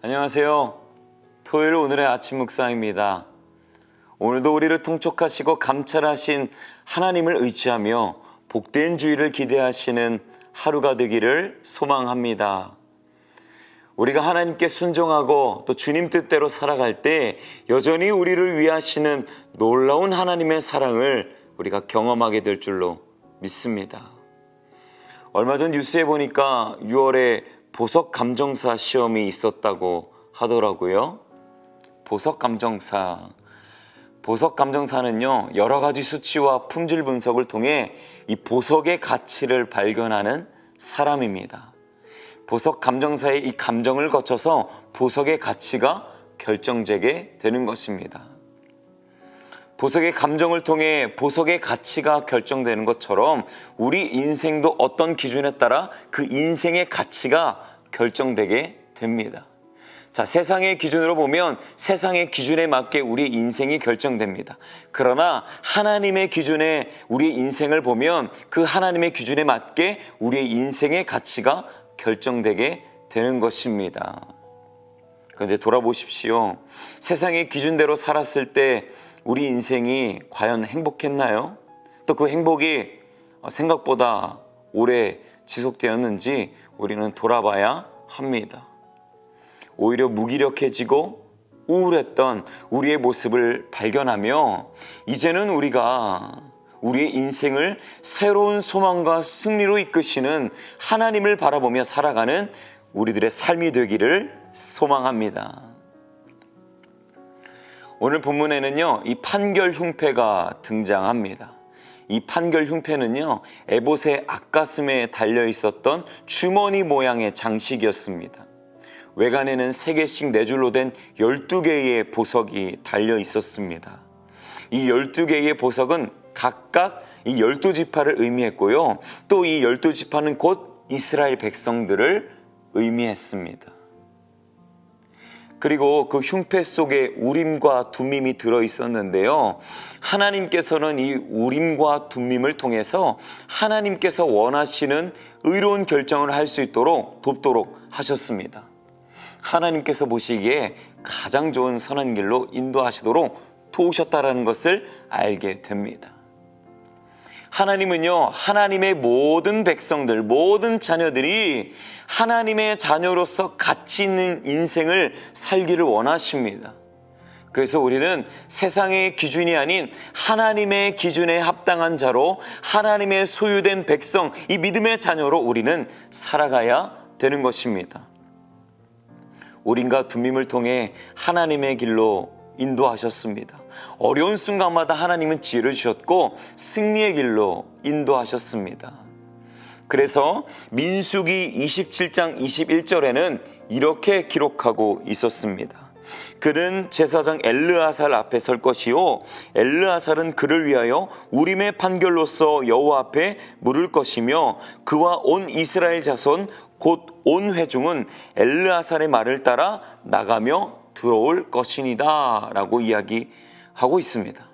안녕하세요. 토요일 오늘의 아침 묵상입니다. 오늘도 우리를 통촉하시고 감찰하신 하나님을 의지하며 복된 주일을 기대하시는 하루가 되기를 소망합니다. 우리가 하나님께 순종하고 또 주님 뜻대로 살아갈 때 여전히 우리를 위하시는 놀라운 하나님의 사랑을 우리가 경험하게 될 줄로 믿습니다. 얼마 전 뉴스에 보니까 6월에 보석감정사 시험이 있었다고 하더라고요. 보석감정사는요, 여러 가지 수치와 품질 분석을 통해 이 보석의 가치를 발견하는 사람입니다. 보석감정사의 이 감정을 거쳐서 보석의 가치가 결정되게 되는 것입니다. 보석의 감정을 통해 보석의 가치가 결정되는 것처럼 우리 인생도 어떤 기준에 따라 그 인생의 가치가 결정되게 됩니다. 자, 세상의 기준으로 보면 세상의 기준에 맞게 우리 인생이 결정됩니다. 그러나 하나님의 기준에 우리의 인생을 보면 그 하나님의 기준에 맞게 우리의 인생의 가치가 결정되게 되는 것입니다. 그런데 돌아보십시오. 세상의 기준대로 살았을 때 우리 인생이 과연 행복했나요? 또 그 행복이 생각보다 오래 지속되었는지 우리는 돌아봐야 합니다. 오히려 무기력해지고 우울했던 우리의 모습을 발견하며 이제는 우리가 우리의 인생을 새로운 소망과 승리로 이끄시는 하나님을 바라보며 살아가는 우리들의 삶이 되기를 소망합니다. 오늘 본문에는요, 이 판결 흉패가 등장합니다. 이 판결 흉패는요, 에봇의 앞가슴에 달려 있었던 주머니 모양의 장식이었습니다. 외관에는 3개씩 4줄로 된 12개의 보석이 달려 있었습니다. 이 12개의 보석은 각각 이 12지파를 의미했고요. 또 이 12지파는 곧 이스라엘 백성들을 의미했습니다. 그리고 그 흉패 속에 우림과 둠밈이 들어있었는데요. 하나님께서는 이 우림과 둠밈을 통해서 하나님께서 원하시는 의로운 결정을 할 수 있도록 돕도록 하셨습니다. 하나님께서 보시기에 가장 좋은 선한 길로 인도하시도록 도우셨다라는 것을 알게 됩니다. 하나님은요, 하나님의 모든 백성들, 모든 자녀들이 하나님의 자녀로서 가치 있는 인생을 살기를 원하십니다. 그래서 우리는 세상의 기준이 아닌 하나님의 기준에 합당한 자로 하나님의 소유된 백성, 이 믿음의 자녀로 우리는 살아가야 되는 것입니다. 우림과 둠밈을 통해 하나님의 길로 인도하셨습니다. 어려운 순간마다 하나님은 지혜를 주셨고 승리의 길로 인도하셨습니다. 그래서 민수기 27장 21절에는 이렇게 기록하고 있었습니다. 그는 제사장 엘르아살 앞에 설 것이요 엘르아살은 그를 위하여 우림의 판결로서 여호와 앞에 물을 것이며 그와 온 이스라엘 자손 곧 온 회중은 엘르아살의 말을 따라 나가며 들어올 것이니다 라고 이야기하고 있습니다.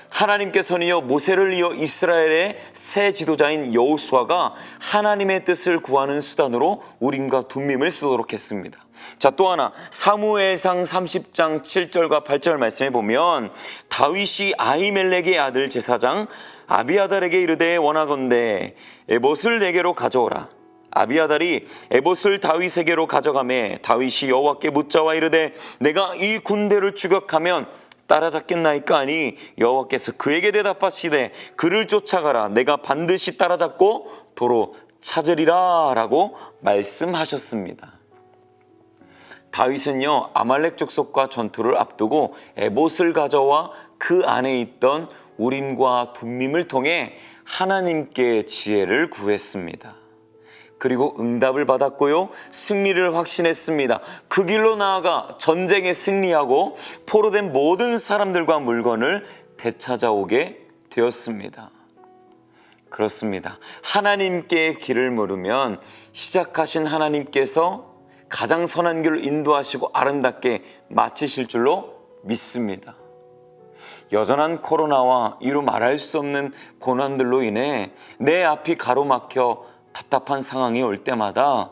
하나님께서는요, 모세를 이어 이스라엘의 새 지도자인 여호수아가 하나님의 뜻을 구하는 수단으로 우림과 둠밈을 쓰도록 했습니다. 자, 또 하나 사무엘상 30장 7절과 8절 말씀에 보면 다윗이 아히멜렉의 아들 제사장 아비아달에게 이르되 원하건대 에봇을 내게로 가져오라. 아비아달이 에봇을 다윗에게로 가져가매 다윗이 여호와께 묻자와 이르되 내가 이 군대를 추격하면 따라잡겠나이까 하니 여호와께서 그에게 대답하시되 그를 쫓아가라. 내가 반드시 따라잡고 도로 찾으리라 라고 말씀하셨습니다. 다윗은요, 아말렉 족속과 전투를 앞두고 에봇을 가져와 그 안에 있던 우림과 둠밈을 통해 하나님께 지혜를 구했습니다. 그리고 응답을 받았고요, 승리를 확신했습니다. 그 길로 나아가 전쟁에 승리하고 포로된 모든 사람들과 물건을 되찾아오게 되었습니다. 그렇습니다. 하나님께 길을 물으면 시작하신 하나님께서 가장 선한 길을 인도하시고 아름답게 마치실 줄로 믿습니다. 여전한 코로나와 이루 말할 수 없는 고난들로 인해 내 앞이 가로막혀 답답한 상황이 올 때마다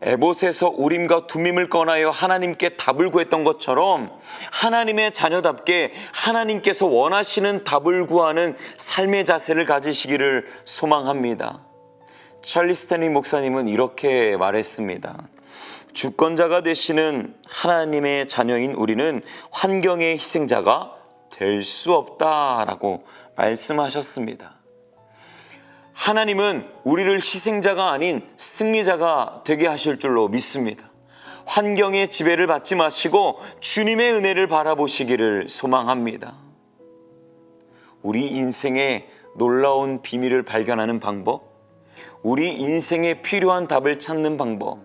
에봇에서 우림과 둠밈을 꺼내어 하나님께 답을 구했던 것처럼 하나님의 자녀답게 하나님께서 원하시는 답을 구하는 삶의 자세를 가지시기를 소망합니다. 찰리 스탠리 목사님은 이렇게 말했습니다. 주권자가 되시는 하나님의 자녀인 우리는 환경의 희생자가 될 수 없다라고 말씀하셨습니다. 하나님은 우리를 희생자가 아닌 승리자가 되게 하실 줄로 믿습니다. 환경의 지배를 받지 마시고 주님의 은혜를 바라보시기를 소망합니다. 우리 인생의 놀라운 비밀을 발견하는 방법, 우리 인생에 필요한 답을 찾는 방법,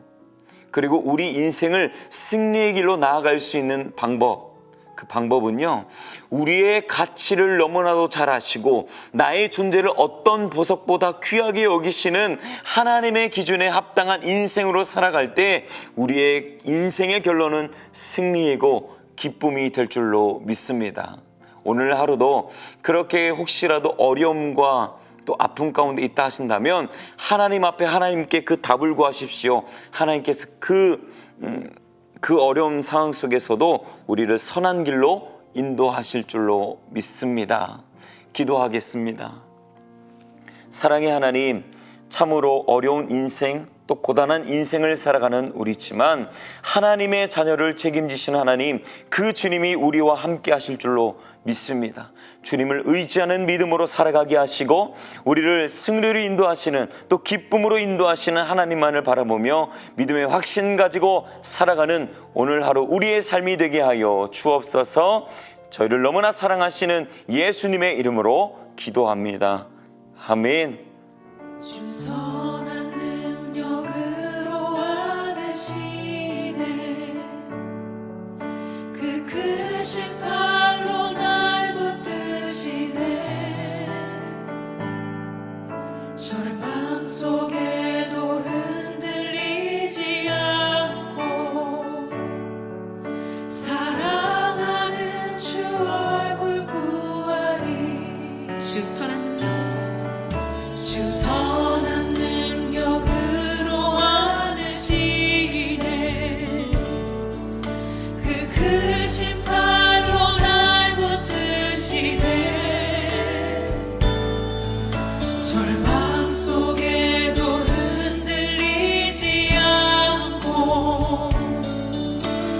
그리고 우리 인생을 승리의 길로 나아갈 수 있는 방법, 그 방법은요, 우리의 가치를 너무나도 잘 아시고 나의 존재를 어떤 보석보다 귀하게 여기시는 하나님의 기준에 합당한 인생으로 살아갈 때 우리의 인생의 결론은 승리이고 기쁨이 될 줄로 믿습니다. 오늘 하루도 그렇게 혹시라도 어려움과 또 아픔 가운데 있다 하신다면 하나님 앞에 하나님께 그 답을 구하십시오. 하나님께서 그 어려운 상황 속에서도 우리를 선한 길로 인도하실 줄로 믿습니다. 기도하겠습니다. 사랑의 하나님, 참으로 어려운 인생 또 고단한 인생을 살아가는 우리지만 하나님의 자녀를 책임지신 하나님, 그 주님이 우리와 함께 하실 줄로 믿습니다. 주님을 의지하는 믿음으로 살아가게 하시고 우리를 승리로 인도하시는 또 기쁨으로 인도하시는 하나님만을 바라보며 믿음의 확신 가지고 살아가는 오늘 하루 우리의 삶이 되게 하여 주옵소서. 저희를 너무나 사랑하시는 예수님의 이름으로 기도합니다. 아멘. 주 선한 능력으로 안으시네. 그 크신 팔로 날 붙드시네. 절망 속에도 흔들리지 않고 사랑하는 주 얼굴 구하리. 주 선한 능력, 주 선한 능력으로 안으시네. 그 크신 팔로 날 붙드시네. 절망 속에도 흔들리지 않고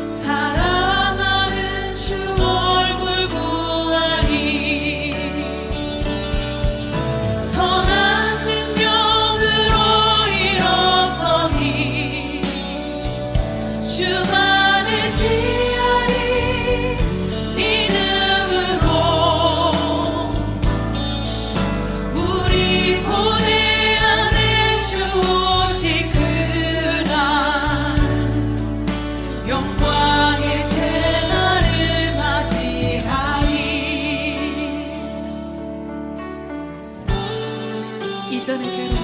사랑하는 주 얼굴 구하리. 선한 능력으로 일어서니 주만을 지하리. 믿음으로 우리 고대 안에 주 오실 그날 영광의 새날을 맞이하리. 이전의 괴로움